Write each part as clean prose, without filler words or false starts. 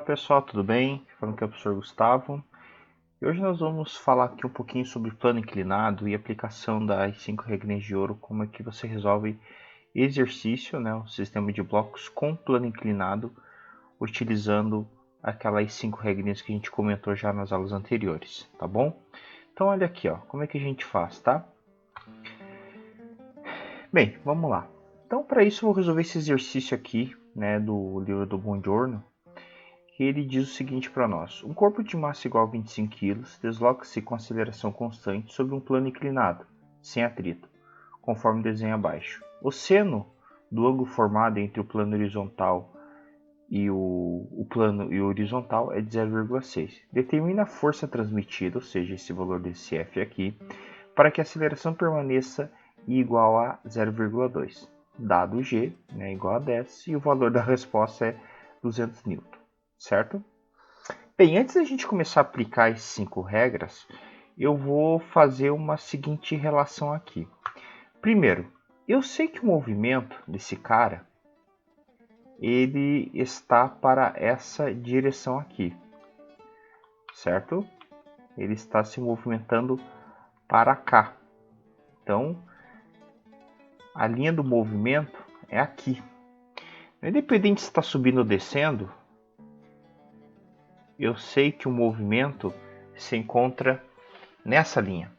pessoal, tudo bem? Falando que é o professor Gustavo. E hoje nós vamos falar aqui um pouquinho sobre plano inclinado e aplicação das 5 regrinhas de ouro, como é que você resolve exercício, né, o sistema de blocos com plano inclinado, utilizando aquelas 5 regrinhas que a gente comentou já nas aulas anteriores, tá bom? Então olha aqui, ó, como é que a gente faz, tá? Bem, vamos lá. Então para isso eu vou resolver esse exercício aqui, né, do livro do Buongiorno. Ele diz o seguinte para nós: um corpo de massa igual a 25 kg desloca-se com aceleração constante sobre um plano inclinado, sem atrito, conforme o desenho abaixo. O seno do ângulo formado entre o plano horizontal e o plano e o horizontal é de 0,6. Determina a força transmitida, ou seja, esse valor desse F aqui, para que a aceleração permaneça igual a 0,2. Dado G, né, igual a 10, e o valor da resposta é 200 N. Certo? Bem, antes da gente começar a aplicar as 5 regras, eu vou fazer uma seguinte relação aqui. Primeiro, eu sei que o movimento desse cara, ele está para essa direção aqui, certo? Ele está se movimentando para cá. Então, a linha do movimento é aqui. Independente se está subindo ou descendo, eu sei que o movimento se encontra nessa linha,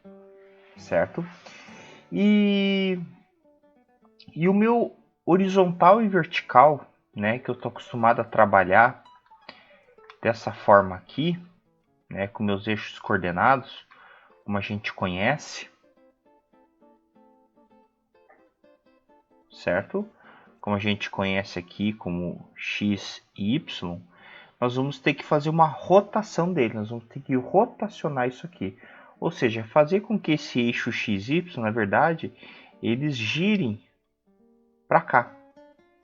certo? E o meu horizontal e vertical, né, que eu estou acostumado a trabalhar dessa forma aqui, né, com meus eixos coordenados, como a gente conhece, certo? Como a gente conhece aqui como x e y, nós vamos ter que fazer uma rotação dele, nós vamos ter que rotacionar isso aqui. Ou seja, fazer com que esse eixo x e y, na verdade, eles girem para cá,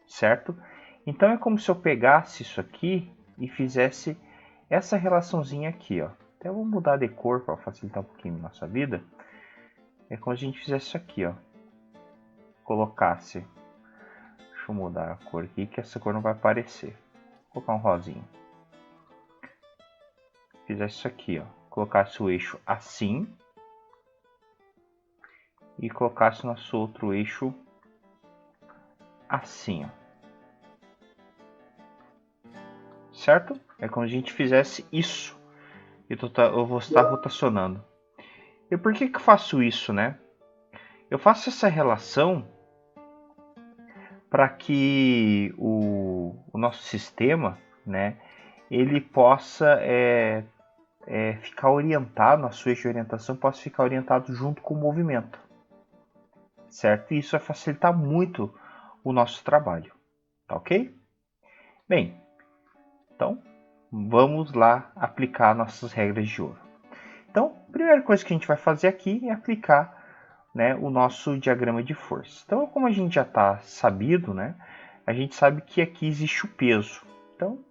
certo? Então é como se eu pegasse isso aqui e fizesse essa relaçãozinha aqui, ó. Até vou mudar de cor para facilitar um pouquinho a nossa vida. É como se a gente fizesse isso aqui, ó. Colocasse, deixa eu mudar a cor aqui que essa cor não vai aparecer. Vou colocar um rosinho. Fizesse isso aqui, ó. Colocasse o eixo assim e colocasse o nosso outro eixo assim, ó. Certo? É como se a gente fizesse isso. Eu vou estar rotacionando. E por que eu faço isso, né? Eu faço essa relação para que o nosso sistema, né, ele possa ficar orientado, a sua eixo de orientação possa ficar orientado junto com o movimento, certo? E isso vai facilitar muito o nosso trabalho, tá ok? Bem, então vamos lá aplicar nossas regras de ouro. Então, a primeira coisa que a gente vai fazer aqui é aplicar, né, o nosso diagrama de força. Então, como a gente já está sabido, né, a gente sabe que aqui existe o peso. Então,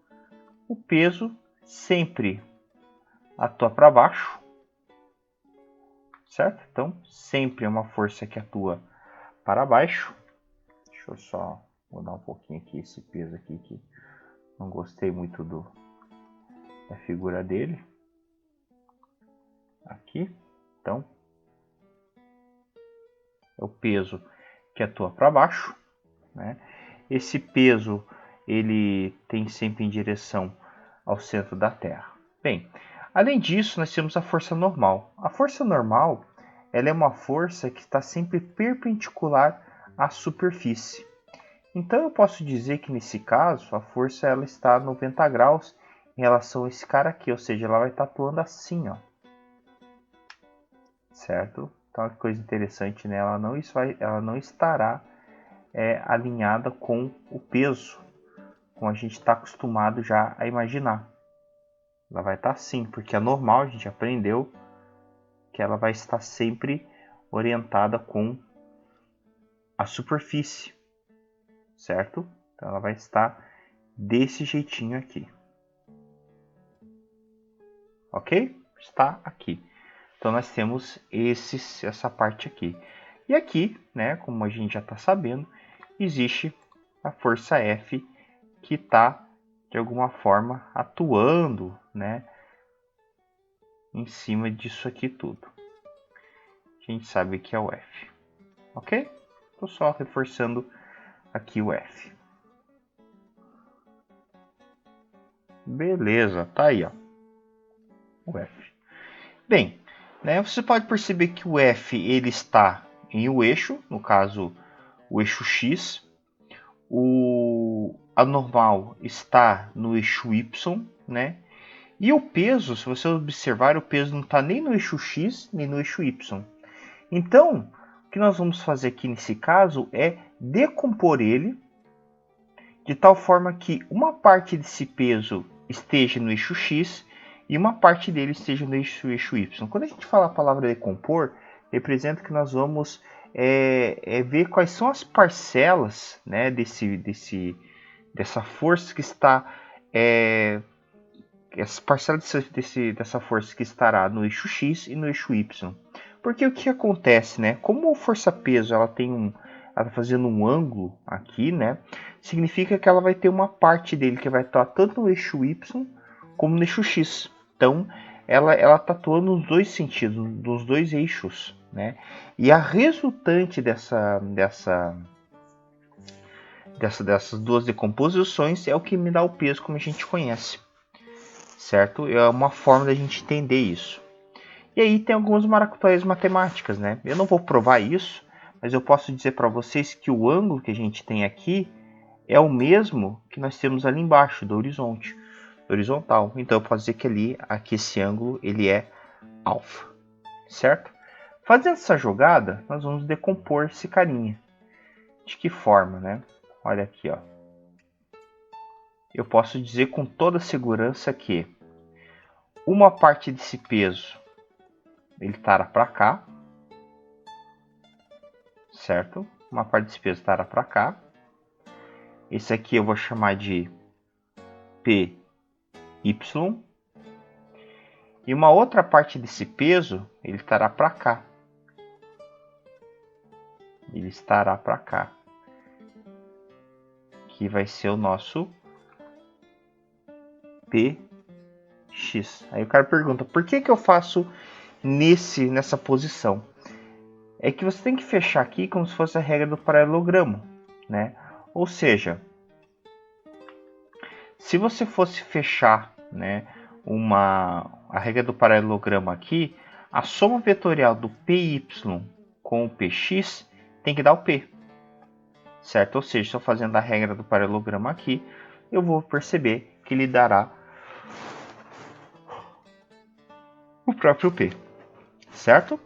o peso sempre atua para baixo, certo? Então, sempre é uma força que atua para baixo. Deixa eu só mudar um pouquinho aqui esse peso aqui, que não gostei muito da figura dele. Aqui, então, é o peso que atua para baixo, né? Esse peso ele tem sempre em direção ao centro da Terra. Bem, além disso, nós temos a força normal. A força normal ela é uma força que está sempre perpendicular à superfície. Então eu posso dizer que nesse caso a força ela está a 90 graus em relação a esse cara aqui, ou seja, ela vai estar atuando assim, ó. Certo? Então, que coisa interessante, né? Ela não estará alinhada com o peso, como a gente está acostumado já a imaginar. Ela vai estar assim, porque é normal, a gente aprendeu que ela vai estar sempre orientada com a superfície, certo? Então ela vai estar desse jeitinho aqui. Ok? Está aqui. Então nós temos essa parte aqui. E aqui, né, como a gente já está sabendo, existe a força F que está de alguma forma atuando, né, em cima disso aqui tudo. A gente sabe que é o F, ok? Estou só reforçando aqui o F. Beleza, tá aí, ó, o F. Bem, né, você pode perceber que o F ele está em o eixo, no caso o eixo X. O anormal está no eixo Y, né? E o peso, se você observar, o peso não está nem no eixo X, nem no eixo Y. Então, o que nós vamos fazer aqui nesse caso é decompor ele de tal forma que uma parte desse peso esteja no eixo X e uma parte dele esteja no eixo Y. Quando a gente fala a palavra decompor, representa que nós vamos ver quais são as parcelas, né, dessa força que está essa parcela dessa força que estará no eixo X e no eixo Y. Porque o que acontece, né? Como força-peso ela está fazendo um ângulo aqui, né? Significa que ela vai ter uma parte dele que vai estar tanto no eixo Y como no eixo X. Então, ela está atuando nos dois sentidos, nos dois eixos, né? E a resultante dessas duas decomposições é o que me dá o peso como a gente conhece, certo? É uma forma da gente entender isso. E aí tem algumas maracutaias matemáticas, né? Eu não vou provar isso, mas eu posso dizer para vocês que o ângulo que a gente tem aqui é o mesmo que nós temos ali embaixo do horizonte, horizontal. Então eu posso dizer que aqui esse ângulo ele é alfa, certo? Fazendo essa jogada, nós vamos decompor esse carinha. De que forma, né? Olha aqui, ó. Eu posso dizer com toda segurança que uma parte desse peso ele estará para cá, certo? Uma parte desse peso estará para cá. Esse aqui eu vou chamar de PY. E uma outra parte desse peso, ele estará para cá. Ele estará para cá. Que vai ser o nosso PX. Aí o cara pergunta, por que eu faço nessa posição? É que você tem que fechar aqui como se fosse a regra do paralelogramo, né? Ou seja, se você fosse fechar, né, a regra do paralelogramo aqui, a soma vetorial do PY com o PX tem que dar o P, certo? Ou seja, se eu fazendo a regra do paralelogramo aqui, eu vou perceber que ele dará o próprio P, certo?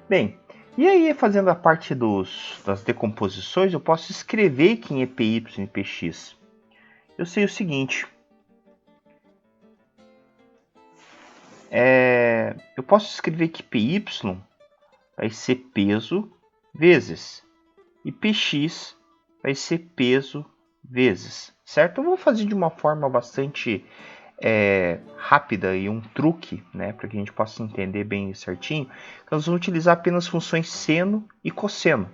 Bem, e aí fazendo a parte das decomposições, eu posso escrever aqui em PY e PX. Eu sei o seguinte, eu posso escrever que PY vai ser peso vezes e PX vai ser peso vezes, certo? Eu vou fazer de uma forma bastante rápida e um truque, né, para que a gente possa entender bem certinho. Nós vamos utilizar apenas funções seno e cosseno,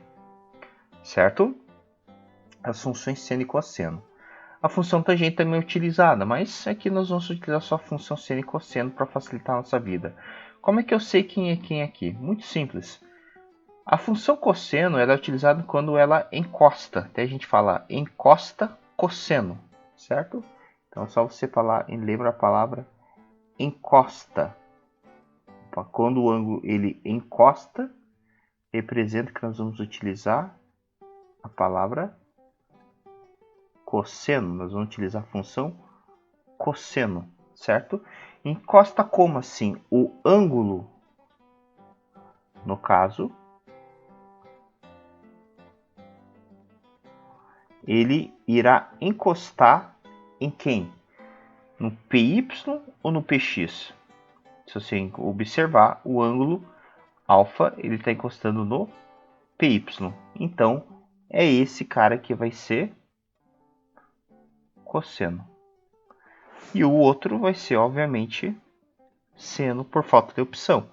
certo? As funções seno e cosseno. A função tangente também é utilizada, mas aqui nós vamos utilizar só a função seno e cosseno para facilitar a nossa vida. Como é que eu sei quem é quem aqui? Muito simples. A função cosseno ela é utilizada quando ela encosta. Até a gente fala encosta cosseno, certo? Então é só você falar, lembra a palavra encosta. Quando o ângulo ele encosta, representa que nós vamos utilizar a palavra cosseno. Nós vamos utilizar a função cosseno, certo? Encosta como assim? O ângulo, no caso, ele irá encostar em quem? No PY ou no PX? Se você observar, o ângulo alfa ele está encostando no PY. Então, é esse cara que vai ser cosseno. E o outro vai ser, obviamente, seno por falta de opção.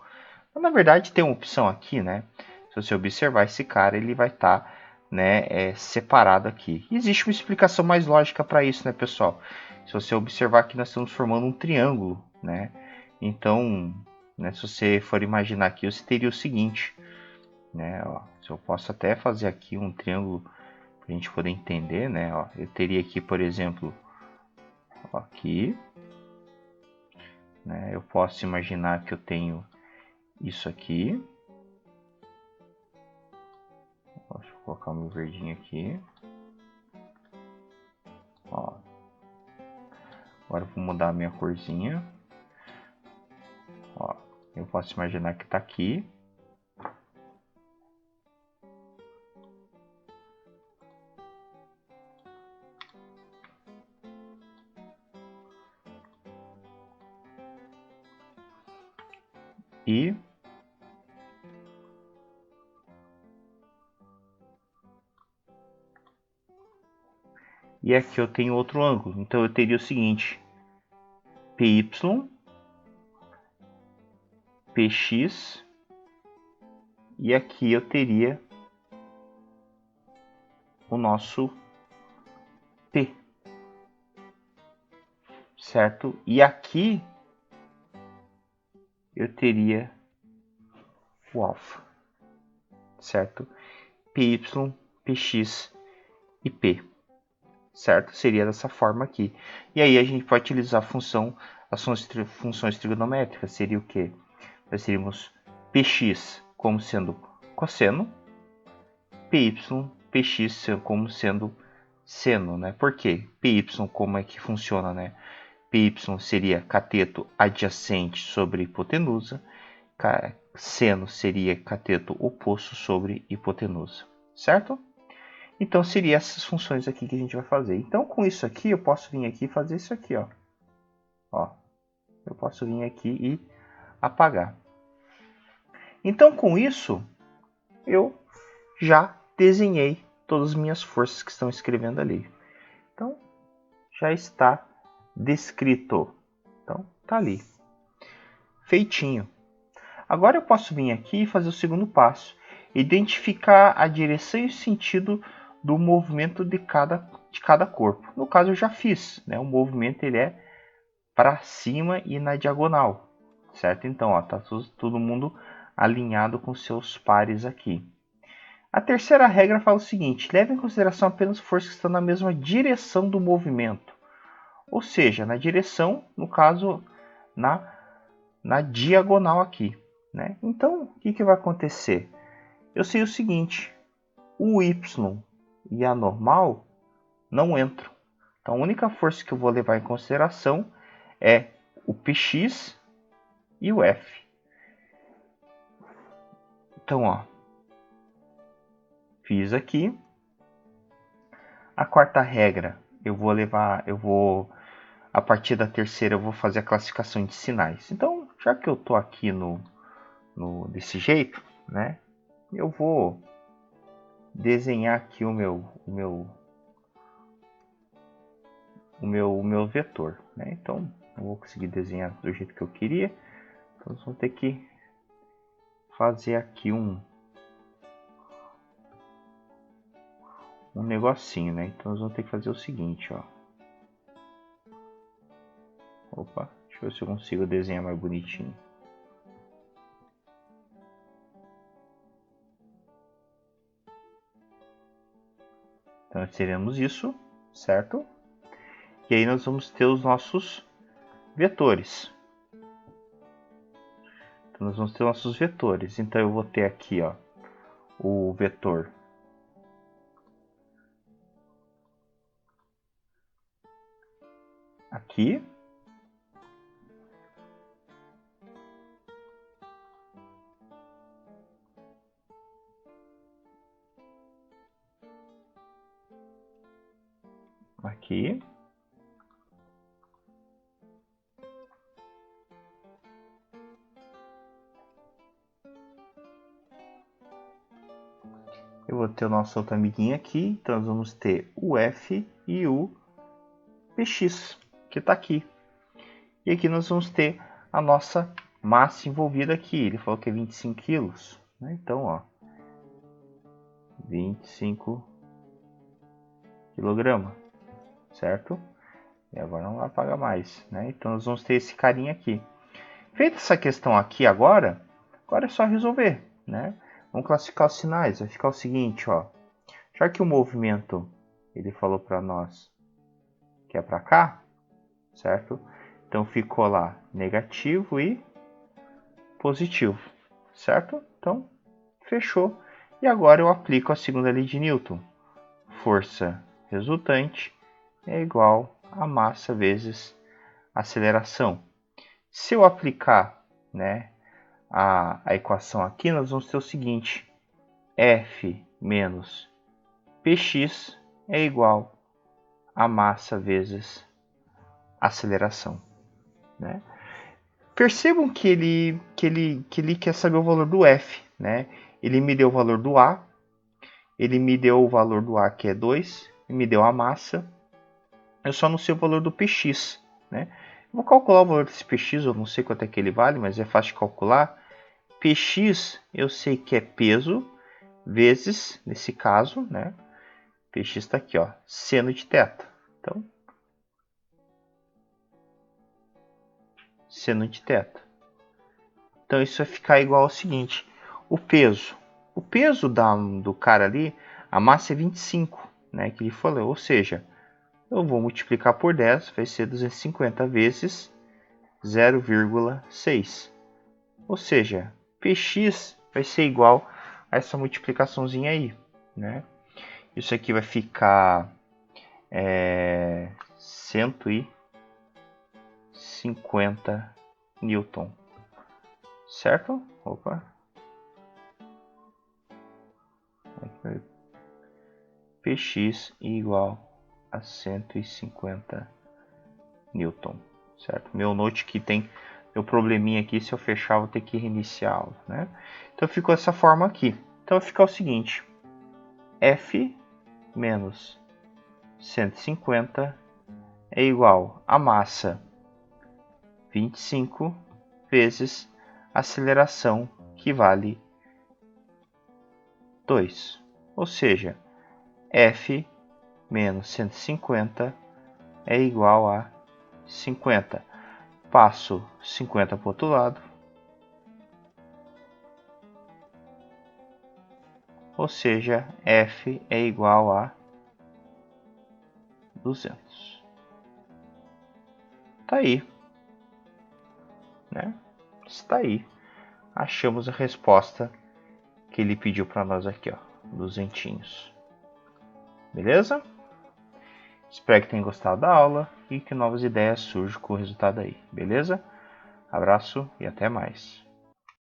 Mas, na verdade, tem uma opção aqui, né? Se você observar, esse cara ele vai estar separado aqui. Existe uma explicação mais lógica para isso, né, pessoal? Se você observar aqui, nós estamos formando um triângulo, né? Então, né, se você for imaginar aqui, você teria o seguinte, né? Ó, se eu posso até fazer aqui um triângulo para a gente poder entender, né? Ó, eu teria aqui, por exemplo, ó, aqui, né? Eu posso imaginar que eu tenho isso aqui. Deixa eu colocar o meu verdinho aqui. Ó. Agora eu vou mudar a minha corzinha. Ó, eu posso imaginar que está aqui. E aqui eu tenho outro ângulo. Então eu teria o seguinte: PY, PX, e aqui eu teria o nosso P, certo? E aqui eu teria o alfa, certo? PY, PX e P, certo? Seria dessa forma aqui. E aí a gente pode utilizar as funções trigonométricas. Seria o que? Nós teríamos PX como sendo cosseno, PY, PX como sendo seno, né? Por quê? PY, como é que funciona, né? PY seria cateto adjacente sobre hipotenusa, seno seria cateto oposto sobre hipotenusa, certo? Então, seriam essas funções aqui que a gente vai fazer. Então, com isso aqui, eu posso vir aqui e fazer isso aqui, ó. Ó, eu posso vir aqui e apagar. Então, com isso, eu já desenhei todas as minhas forças que estão escrevendo ali. Então, já está descrito. Então, tá ali. Feitinho. Agora eu posso vir aqui e fazer o segundo passo. Identificar a direção e o sentido do movimento de cada corpo. No caso, eu já fiz, né? O movimento ele é para cima e na diagonal, certo? Então, ó, tá todo mundo alinhado com seus pares aqui. A terceira regra fala o seguinte: leve em consideração apenas forças que estão na mesma direção do movimento. Ou seja, na direção, no caso, na diagonal aqui, né? Então, o que vai acontecer? Eu sei o seguinte: o y e a normal não entram. Então, a única força que eu vou levar em consideração é o px e o f. Então, ó, fiz aqui. A quarta regra, a partir da terceira eu vou fazer a classificação de sinais. Então, já que eu tô aqui desse jeito, né? Eu vou desenhar aqui o meu vetor, né? Então, não vou conseguir desenhar do jeito que eu queria. Então, nós vamos ter que fazer aqui um negocinho, né? Então, nós vamos ter que fazer o seguinte, ó. Opa, deixa eu ver se eu consigo desenhar mais bonitinho. Então, nós teremos isso, certo? E aí nós vamos ter os nossos vetores. Então, nós vamos ter nossos vetores. Então, eu vou ter aqui, ó, o vetor aqui. Aqui. Eu vou ter o nosso outro amiguinho aqui. Então, nós vamos ter o F e o PX, que está aqui. E aqui nós vamos ter a nossa massa envolvida aqui. Ele falou que é 25 quilos. Né? Então, ó, 25 kg, certo? E agora não apaga mais, né? Então nós vamos ter esse carinha aqui. Feita essa questão aqui agora é só resolver, né? Vamos classificar os sinais. Vai ficar o seguinte, ó. Já que o movimento, ele falou para nós que é para cá, certo? Então ficou lá negativo e positivo, certo? Então, fechou. E agora eu aplico a segunda lei de Newton. Força resultante é igual a massa vezes aceleração. Se eu aplicar, né, a equação aqui, nós vamos ter o seguinte: F menos Px é igual a massa vezes aceleração, né? Percebam que ele quer saber o valor do F, né? Ele me deu o valor do A, ele me deu o valor do A, que é 2, e me deu a massa. Eu só não sei o valor do Px, né? Eu vou calcular o valor desse Px, eu não sei quanto é que ele vale, mas é fácil de calcular. Px eu sei que é peso vezes, nesse caso, né? Px está aqui, ó, seno de θ. Então, seno de θ. Então isso vai ficar igual ao seguinte: o peso do cara ali, a massa é 25, né, que ele falou, ou seja, eu vou multiplicar por 10, vai ser 250 vezes 0,6. Ou seja, Px vai ser igual a essa multiplicaçãozinha aí, né? Isso aqui vai ficar 150 Newton, certo? Opa. Px igual a 150 Newton, certo? Meu note que tem meu probleminha aqui, se eu fechar, vou ter que reiniciá-lo, né? Então ficou essa forma aqui. Então vai ficar o seguinte: F menos 150 é igual a massa 25 vezes aceleração, que vale 2. Ou seja, F menos 150 é igual a 50. Passo 50 para o outro lado. Ou seja, F é igual a 200. Tá aí, né? Está aí. Achamos a resposta que ele pediu para nós aqui, ó, 200. Beleza? Espero que tenham gostado da aula e que novas ideias surjam com o resultado aí, beleza? Abraço e até mais.